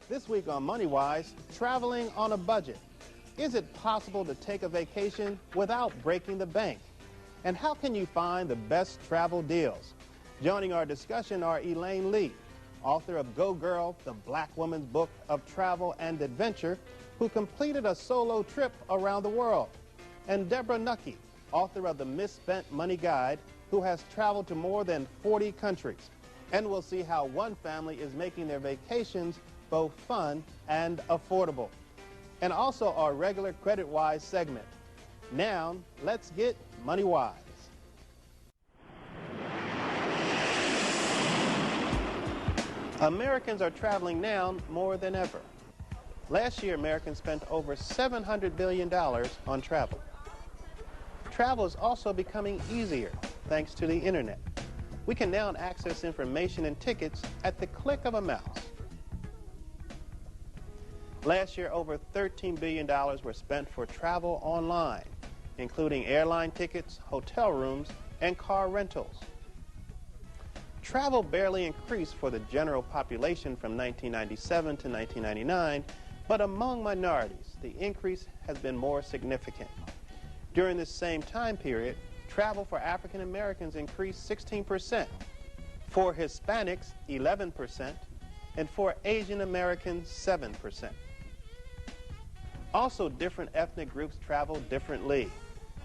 This week on Moneywise, traveling on a budget. Is it possible to take a vacation without breaking the bank? And how can you find the best travel deals? Joining our discussion are Elaine Lee, author of Go Girl, the Black woman's book of travel and adventure, who completed a solo trip around the world, and Deborah Nucky, author of the Misspent Money Guide, who has traveled to more than 40 countries. And we'll see how one family is making their vacations both fun and affordable. And also our regular CreditWise segment. Now, let's get Moneywise. Americans are traveling now more than ever. Last year, Americans spent over $700 billion on travel. Travel is also becoming easier thanks to the internet. We can now access information and tickets at the click of a mouse. Last year, over $13 billion were spent for travel online, including airline tickets, hotel rooms, and car rentals. Travel barely increased for the general population from 1997 to 1999, but among minorities, the increase has been more significant. During this same time period, travel for African Americans increased 16%, for Hispanics 11%, and for Asian Americans 7%. Also, different ethnic groups travel differently.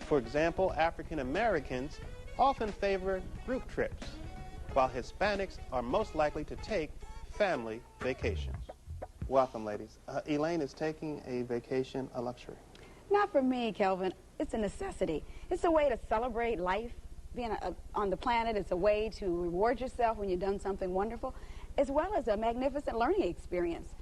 For example, African Americans often favor group trips, while Hispanics are most likely to take family vacations. Welcome, ladies. Elaine, is taking a vacation a luxury? Not for me, Kelvin. It's a necessity. It's a way to celebrate life, being on the planet. It's a way to reward yourself when you've done something wonderful, as well as a magnificent learning experience.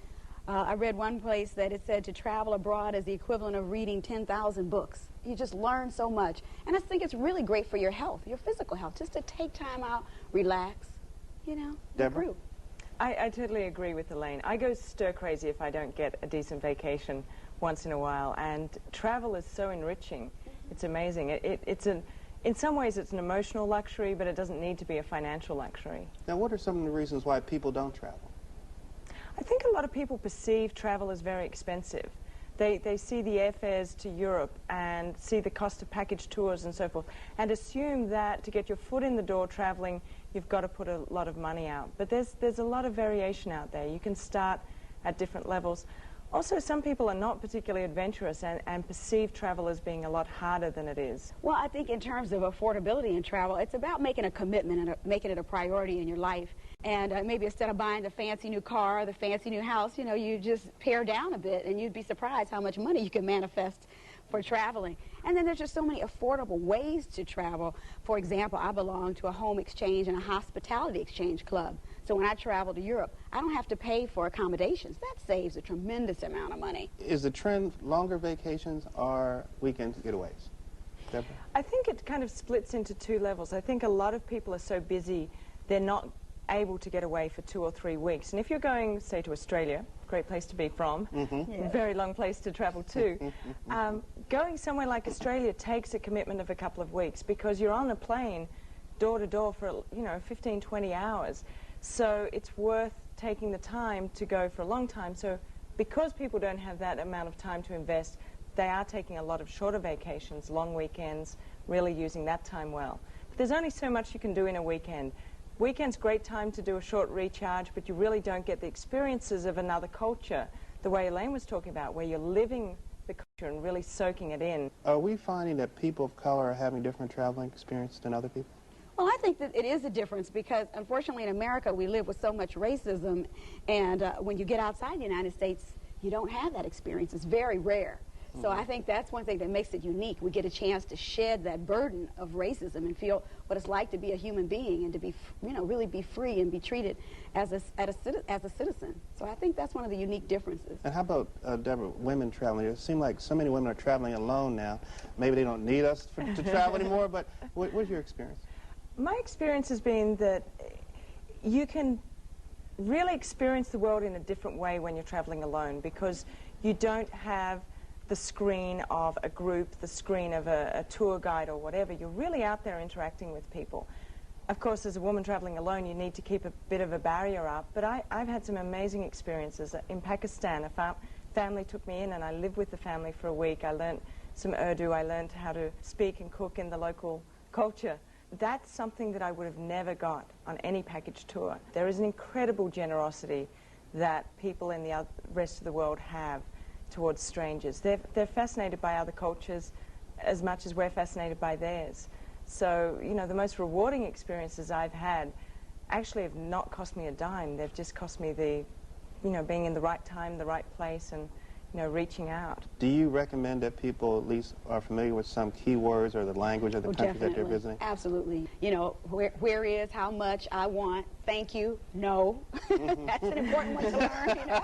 I read one place that it said to travel abroad is the equivalent of reading 10,000 books. You just learn so much. And I think it's really great for your health, your physical health, just to take time out, relax, you know, Deborah? improve. I totally agree with Elaine. I go stir crazy if I don't get a decent vacation once in a while, and travel is so enriching. It's amazing. In some ways it's an emotional luxury, but it doesn't need to be a financial luxury. Now, what are some of the reasons why people don't travel? I think a lot of people perceive travel as very expensive. They see the airfares to Europe and see the cost of package tours and so forth, and assume that to get your foot in the door traveling, you've got to put a lot of money out. But there's a lot of variation out there. You can start at different levels. Also, some people are not particularly adventurous and perceive travel as being a lot harder than it is. Well, I think in terms of affordability in travel, it's about making a commitment and making it a priority in your life. And maybe instead of buying the fancy new car, the fancy new house, you know, you just pare down a bit, and you'd be surprised how much money you can manifest for traveling. And then there's just so many affordable ways to travel. For example, I belong to a home exchange and a hospitality exchange club. So when I travel to Europe, I don't have to pay for accommodations. That saves a tremendous amount of money. Is the trend longer vacations or weekend getaways? Deborah? I think it kind of splits into two levels. I think a lot of people are so busy, they're not able to get away for 2 or 3 weeks. And if you're going, say, to Australia, great place to be from, Yeah. very long place to travel to, going somewhere like Australia takes a commitment of a couple of weeks, because you're on a plane door to door for, you know, 15, 20 hours. So it's worth taking the time to go for a long time. So because people don't have that amount of time to invest, they are taking a lot of shorter vacations, long weekends, really using that time well. But there's only so much you can do in a weekend. Weekend's great time to do a short recharge, but you really don't get the experiences of another culture, the way Elaine was talking about, where you're living the culture and really soaking it in. Are we finding that people of color are having different traveling experiences than other people? Well, I think that it is a difference because, unfortunately, in America, we live with so much racism, and when you get outside the United States, you don't have that experience. It's very rare. So I think that's one thing that makes it unique. We get a chance to shed that burden of racism and feel what it's like to be a human being and to be, you know, really be free and be treated as a citizen. So I think that's one of the unique differences. And how about, Deborah, women traveling? It seems like so many women are traveling alone now. Maybe they don't need us to travel anymore, but what's your experience? My experience has been that you can really experience the world in a different way when you're traveling alone, because you don't have the screen of a group, the screen of a tour guide or whatever. You're really out there interacting with people. Of course, as a woman traveling alone, you need to keep a bit of a barrier up. But I've had some amazing experiences. In Pakistan, a family took me in, and I lived with the family for a week. I learned some Urdu. I learned how to speak and cook in the local culture. That's something that I would have never got on any package tour. There is an incredible generosity that people in the rest of the world have towards strangers. They're fascinated by other cultures as much as we're fascinated by theirs. So, you know, the most rewarding experiences I've had actually have not cost me a dime. They've just cost me the, you know, being in the right time, the right place, and, you know, reaching out. Do you recommend that people at least are familiar with some keywords or the language of the country that they're visiting? Absolutely. You know, where is, how much, I want, thank you, no. That's an important one to learn, you know.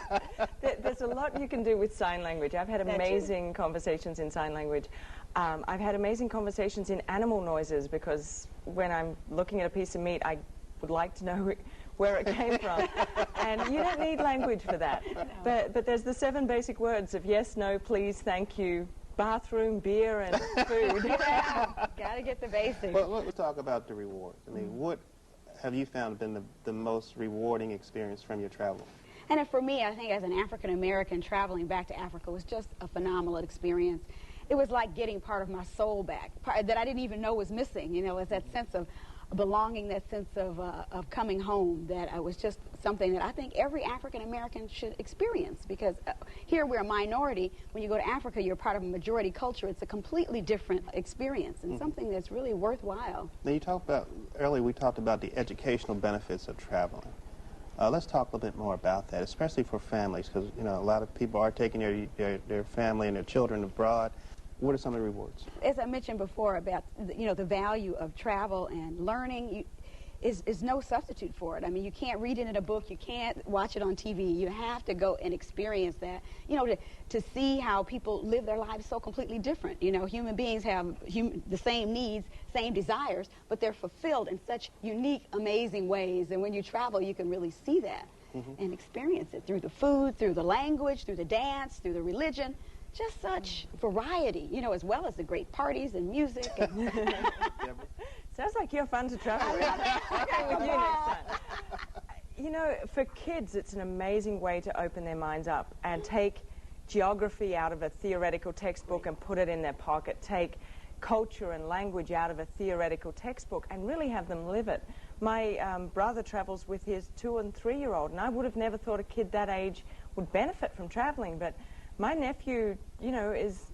There's a lot you can do with sign language. I've had amazing conversations in sign language. I've had amazing conversations in animal noises, because when I'm looking at a piece of meat, I would like to know where it came from. And you don't need language for that. No. But there's the 7 basic words of yes, no, please, thank you, bathroom, beer, and food. Yeah, gotta get the basics. Well, let's talk about the rewards. I mean, what have you found been the most rewarding experience from your travel? And for me, I think as an African American traveling back to Africa was just a phenomenal experience. It was like getting part of my soul back, that I didn't even know was missing. You know, it's that sense of belonging, that sense of coming home, that was just something that I think every African American should experience, because here we're a minority. When you go to Africa, you're part of a majority culture. It's a completely different experience, and something that's really worthwhile. Now, you talked about, earlier we talked about the educational benefits of traveling. Let's talk a little bit more about that, especially for families, because, you know, a lot of people are taking their family and their children abroad. What are some of the rewards? As I mentioned before about, you know, the value of travel and learning is no substitute for it. I mean, you can't read it in a book. You can't watch it on TV. You have to go and experience that, you know, to see how people live their lives so completely different. You know, human beings have the same needs, same desires, but they're fulfilled in such unique, amazing ways. And when you travel, you can really see that and experience it through the food, through the language, through the dance, through the religion. Just such variety, you know, as well as the great parties and music. And sounds like you're fun to travel with. With you next time. You know, for kids, it's an amazing way to open their minds up and take geography out of a theoretical textbook and put it in their pocket. Take culture and language out of a theoretical textbook and really have them live it. My brother travels with his 2- and 3-year-old, and I would have never thought a kid that age would benefit from traveling, but my nephew, you know, is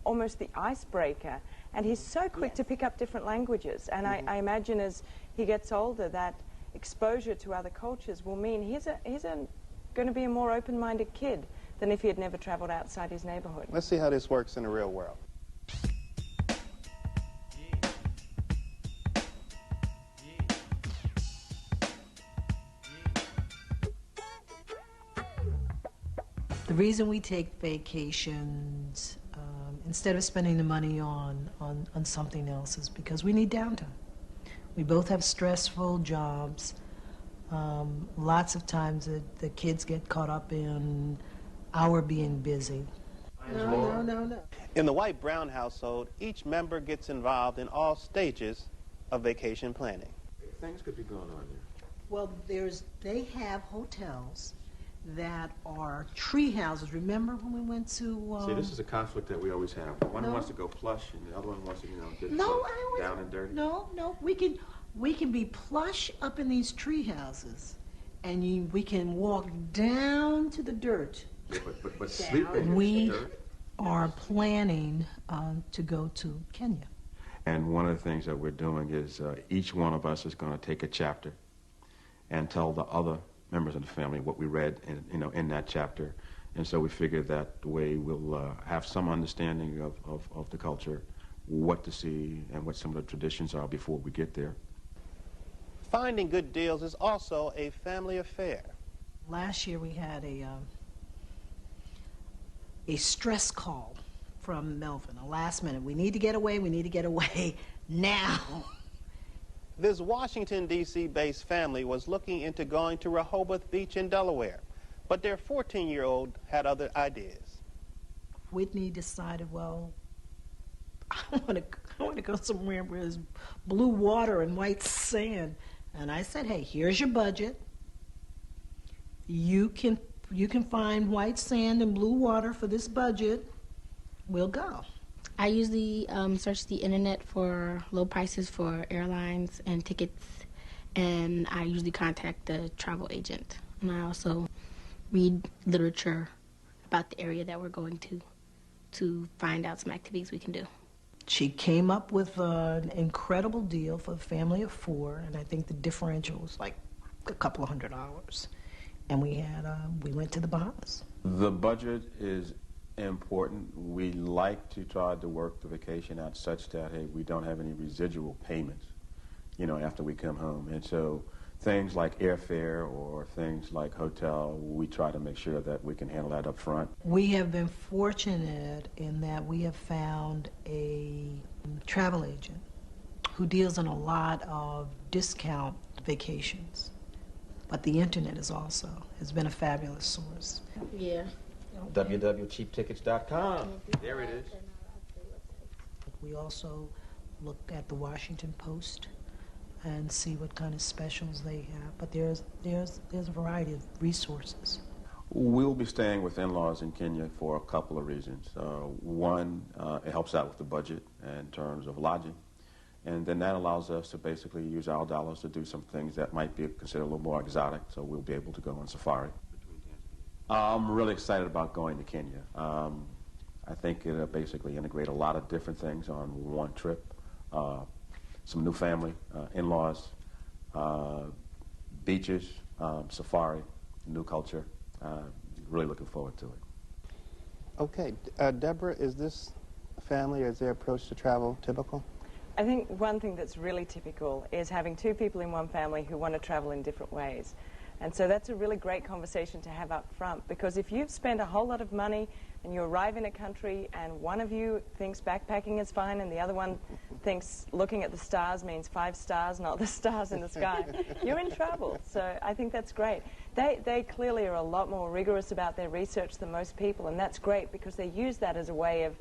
almost the icebreaker, and he's so quick to pick up different languages. And I imagine as he gets older, that exposure to other cultures will mean he's going to be a more open-minded kid than if he had never traveled outside his neighborhood. Let's see how this works in the real world. The reason we take vacations instead of spending the money on something else is because we need downtime. We both have stressful jobs. Lots of times the kids get caught up in our being busy. No. In the White-Brown household, each member gets involved in all stages of vacation planning. Things could be going on here. Well, they have hotels that are tree houses. Remember when we went to... See, this is a conflict that we always have. One wants to go plush, and the other one wants to, get down and dirty. No. We can be plush up in these tree houses, and we can walk down to the dirt. Yeah, but sleeping We dirt. are planning to go to Kenya. And one of the things that we're doing is each one of us is going to take a chapter and tell the other members of the family what we read in that chapter. And so we figured that the way we'll have some understanding of the culture, what to see, and what some of the traditions are before we get there. Finding good deals is also a family affair. Last year we had a stress call from Melvin, a last minute. We need to get away now. This Washington, D.C. based family was looking into going to Rehoboth Beach in Delaware, but their 14-year-old had other ideas. Whitney decided, well, I want to go somewhere where there's blue water and white sand. And I said, hey, here's your budget. You can find white sand and blue water for this budget. We'll go. I usually search the internet for low prices for airlines and tickets, and I usually contact the travel agent. And I also read literature about the area that we're going to find out some activities we can do. She came up with an incredible deal for a family of 4, and I think the differential was like a couple of $100. And we went to the Bahamas. The budget is important. We like to try to work the vacation out such that, hey, we don't have any residual payments, after we come home. And so things like airfare or things like hotel, we try to make sure that we can handle that up front. We have been fortunate in that we have found a travel agent who deals in a lot of discount vacations. But the internet has been a fabulous source. Yeah. www.cheaptickets.com. There it is. We also look at the Washington Post and see what kind of specials they have. But there's a variety of resources. We'll be staying with in-laws in Kenya for a couple of reasons. One, it helps out with the budget in terms of lodging. And then that allows us to basically use our dollars to do some things that might be considered a little more exotic, so we'll be able to go on safari. I'm really excited about going to Kenya. I think it'll basically integrate a lot of different things on one trip. Some new family, in-laws, beaches, safari, new culture. Really looking forward to it. Okay, Deborah, is this family or is their approach to travel typical? I think one thing that's really typical is having 2 people in one family who want to travel in different ways. And so that's a really great conversation to have up front, because if you've spent a whole lot of money and you arrive in a country and one of you thinks backpacking is fine and the other one thinks looking at the stars means 5 stars, not the stars in the sky, you're in trouble. So I think that's great. They clearly are a lot more rigorous about their research than most people, and that's great because they use that as a way of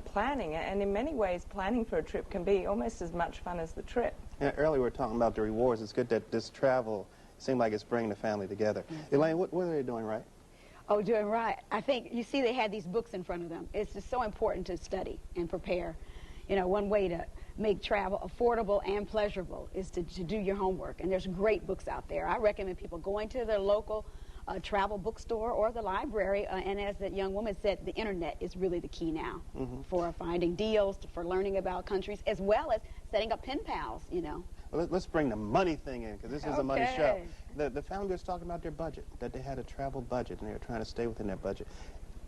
planning. And in many ways, planning for a trip can be almost as much fun as the trip. Yeah, earlier we were talking about the rewards. It's good that this travel seemed like it's bringing the family together. Elaine, what are they doing right? Oh, doing right. I think, you see, they had these books in front of them. It's just so important to study and prepare. One way to make travel affordable and pleasurable is to do your homework. And there's great books out there. I recommend people going to their local travel bookstore or the library. And as that young woman said, the internet is really the key now for finding deals, for learning about countries, as well as setting up pen pals, Well, let's bring the money thing in, because this is a money show. The family was talking about their budget, that they had a travel budget, and they were trying to stay within that budget.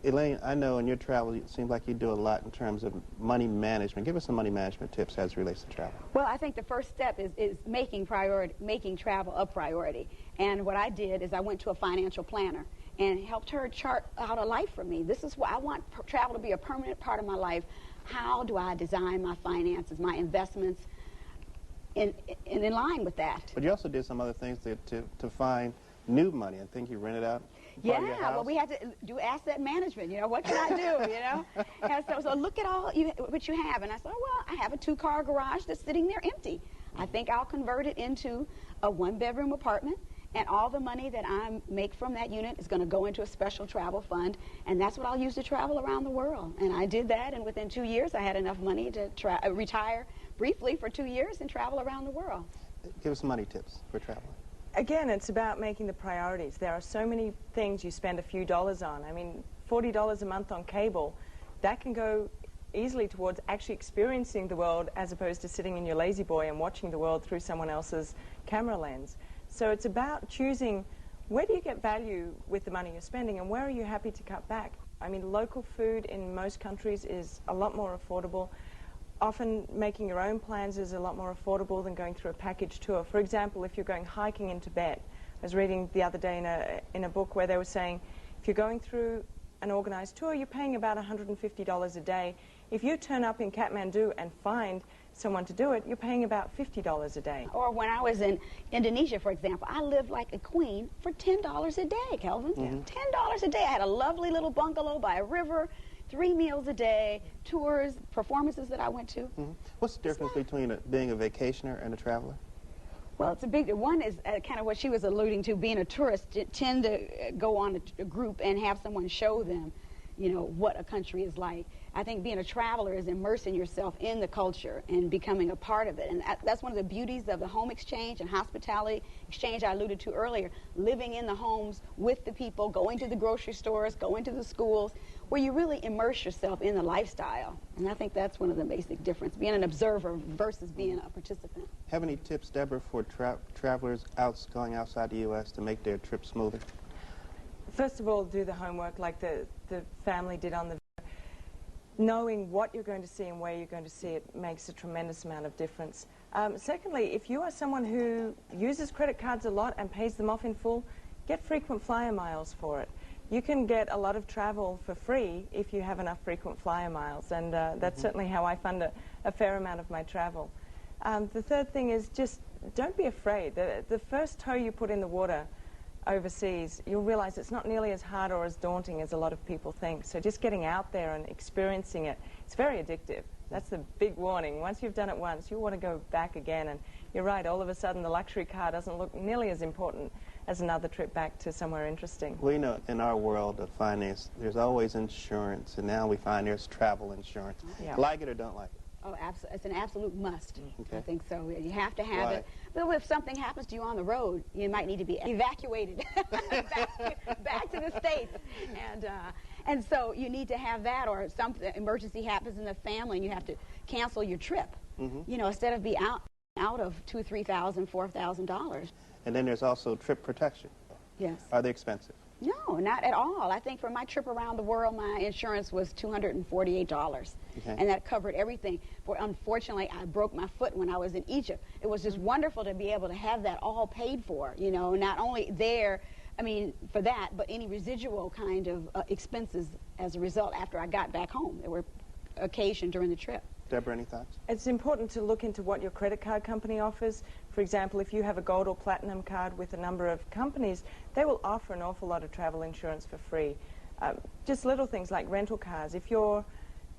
Elaine, I know in your travel, it seems like you do a lot in terms of money management. Give us some money management tips as it relates to travel. Well, I think the first step is making travel a priority. And what I did is I went to a financial planner and helped her chart out a life for me. This is what I want travel to be a permanent part of my life. How do I design my finances, my investments, in line with that? But you also did some other things to find new money. I think you rented out part of your house. Well, we had to do asset management. What can I do, And so look at all what you have. And I said, well, I have a 2-car garage that's sitting there empty. I think I'll convert it into a 1-bedroom apartment, and all the money that I make from that unit is going to go into a special travel fund, and that's what I'll use to travel around the world. And I did that, and within 2 years, I had enough money to retire briefly for 2 years and travel around the world. Give us some money tips for traveling. Again, it's about making the priorities. There are so many things you spend a few dollars on. I mean, $40 a month on cable, that can go easily towards actually experiencing the world as opposed to sitting in your lazy boy and watching the world through someone else's camera lens. So it's about choosing where do you get value with the money you're spending and where are you happy to cut back. I mean, local food in most countries is a lot more affordable. Often making your own plans is a lot more affordable than going through a package tour. For example, if you're going hiking in Tibet, I was reading the other day in a book where they were saying if you're going through an organized tour, you're paying about $150 a day. If you turn up in Kathmandu and find someone to do it, you're paying about $50 a day. Or when I was in Indonesia, for example, I lived like a queen for $10 a day, Kelvin. $10 a day. I had a lovely little bungalow by a river, 3 meals a day, tours, performances that I went to. What's the difference between being a vacationer and a traveler? Well, it's a big one is kind of what she was alluding to. Being a tourist, tend to go on a group and have someone show them, you know, what a country is like. I think being a traveler is immersing yourself in the culture and becoming a part of it. And that's one of the beauties of the home exchange and hospitality exchange I alluded to earlier. Living in the homes with the people, going to the grocery stores, going to the schools, where you really immerse yourself in the lifestyle. And I think that's one of the basic differences, being an observer versus being a participant. Have any tips, Deborah, for travelers going outside the U.S. to make their trip smoother? First of all, do the homework like the family did on the video. Knowing what you're going to see and where you're going to see it makes a tremendous amount of difference. Secondly, if you are someone who uses credit cards a lot and pays them off in full, get frequent flyer miles for it. You can get a lot of travel for free if you have enough frequent flyer miles, and that's certainly how I fund a fair amount of my travel. The third thing is just don't be afraid. The first toe you put in the water overseas, you'll realize it's not nearly as hard or as daunting as a lot of people think. So just getting out there and experiencing it, it's very addictive. That's the big warning. Once you've done it once, you'll want to go back again. And you're right, all of a sudden the luxury car doesn't look nearly as important as another trip back to somewhere interesting. Well, you know, in our world of finance, there's always insurance, and now we find there's travel insurance. Yeah. Like it or don't like it? Oh, it's an absolute must. Okay. I think so. You have to have it. But if something happens to you on the road, you might need to be evacuated back to the States. And so you need to have that, or some emergency happens in the family and you have to cancel your trip. You know, instead of be out of $2,000, $3,000, $4,000. And then there's also trip protection. Yes. Are they expensive? No, not at all. I think for my trip around the world, my insurance was $248, and that covered everything. Unfortunately, I broke my foot when I was in Egypt. It was just wonderful to be able to have that all paid for, you know, not only there, I mean, for that, but any residual kind of expenses as a result after I got back home. There were occasioned during the trip. Deborah, any thoughts? It's important to look into what your credit card company offers. For example, if you have a gold or platinum card with a number of companies, they will offer an awful lot of travel insurance for free. Just little things like rental cars. If your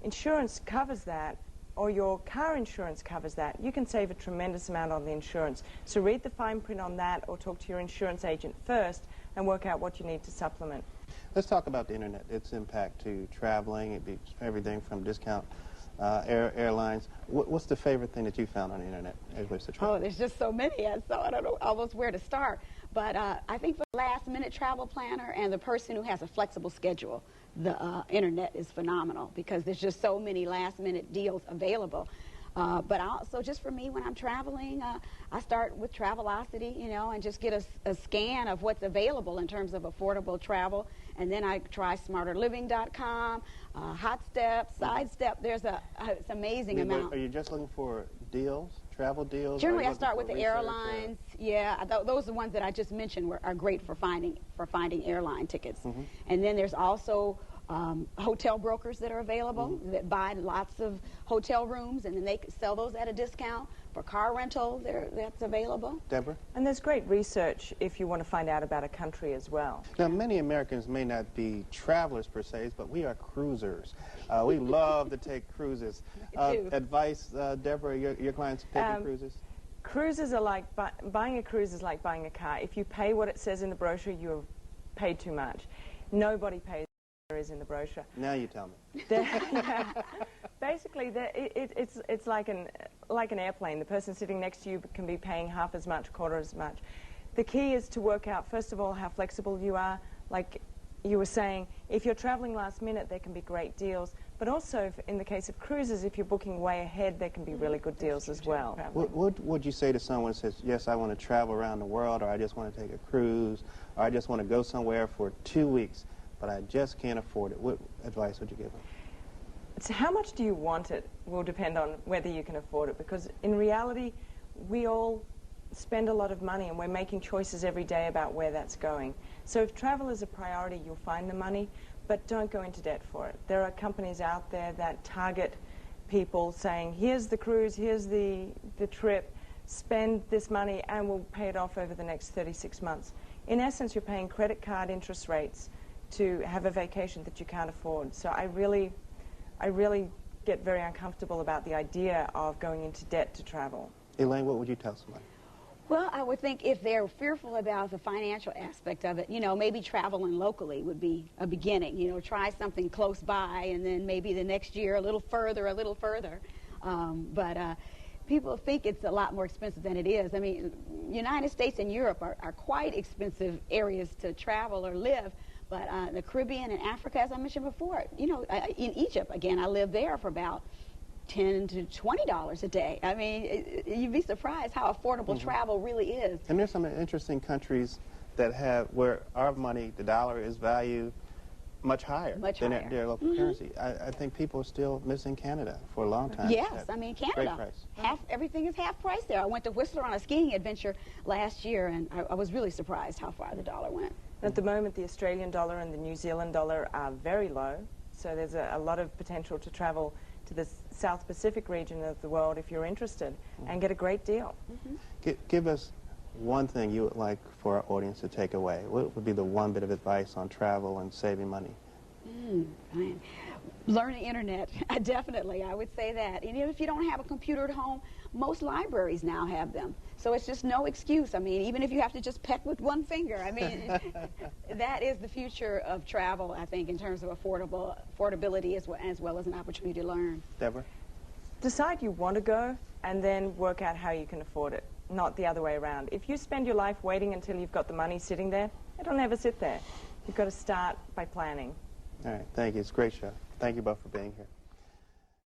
insurance covers that, or your car insurance covers that, you can save a tremendous amount on the insurance. So read the fine print on that, or talk to your insurance agent first and work out what you need to supplement. Let's talk about the internet, its impact to traveling. It'd be everything from discount airlines. What's the favorite thing that you found on the internet as ways to travel? Oh, there's just so many, so I don't know almost where to start. But I think for the last-minute travel planner and the person who has a flexible schedule, the internet is phenomenal because there's just so many last-minute deals available. But also, just for me, when I'm traveling, I start with Travelocity, you know, and just get a scan of what's available in terms of affordable travel. And then I try smarterliving.com, HotStep, Sidestep. There's it's amazing amount. Are you just looking for deals, travel deals? Generally, I start with the airlines. Yeah, those are the ones that I just mentioned are great for finding airline tickets. And then there's also hotel brokers that are available that buy lots of hotel rooms, and then they sell those at a discount. For car rental, that's available. Deborah? And there's great research if you want to find out about a country as well. Now, many Americans may not be travelers per se, but we are cruisers. We love to take cruises. Advice, Deborah, your clients taking cruises? Cruises are like, buying a cruise is like buying a car. If you pay what it says in the brochure, you've paid too much. Nobody pays what there is in the brochure. Now you tell me. Basically, it's like an airplane. The person sitting next to you can be paying half as much, quarter as much. The key is to work out, first of all, how flexible you are. Like you were saying, if you're traveling last minute, there can be great deals. But also, in the case of cruises, if you're booking way ahead, there can be really good deals as well. What would you say to someone who says, yes, I want to travel around the world, or I just want to take a cruise, or I just want to go somewhere for 2 weeks, but I just can't afford it? What advice would you give them? So how much do you want it will depend on whether you can afford it, because in reality, we all spend a lot of money and we're making choices every day about where that's going. So if travel is a priority, you'll find the money, but don't go into debt for it. There are companies out there that target people saying, here's the cruise, here's the trip, spend this money and we'll pay it off over the next 36 months. In essence, you're paying credit card interest rates to have a vacation that you can't afford. So I really get very uncomfortable about the idea of going into debt to travel. Elaine, what would you tell somebody? Well, I would think if they're fearful about the financial aspect of it, you know, maybe traveling locally would be a beginning. You know, try something close by, and then maybe the next year a little further. People think it's a lot more expensive than it is. I mean, United States and Europe are quite expensive areas to travel or live. But the Caribbean and Africa, as I mentioned before, you know, in Egypt, again, I lived there for about $10 to $20 a day. I mean, you'd be surprised how affordable travel really is. And there's some interesting countries that have where our money, the dollar, is valued much higher than their local currency. I think people are still missing Canada for a long time. Yes, I mean, Canada, great price. Everything is half price there. I went to Whistler on a skiing adventure last year, and I was really surprised how far the dollar went. At the moment, the Australian dollar and the New Zealand dollar are very low, so there's a lot of potential to travel to the South Pacific region of the world if you're interested and get a great deal. Give us one thing you would like for our audience to take away. What would be the one bit of advice on travel and saving money? Learn the internet. Definitely, I would say that. And if you don't have a computer at home, most libraries now have them. So it's just no excuse. I mean, even if you have to just peck with one finger. I mean, that is the future of travel, I think, in terms of affordability as well as an opportunity to learn. Deborah? Decide you want to go and then work out how you can afford it, not the other way around. If you spend your life waiting until you've got the money sitting there, it'll never sit there. You've got to start by planning. All right, thank you. It's a great show. Thank you both for being here.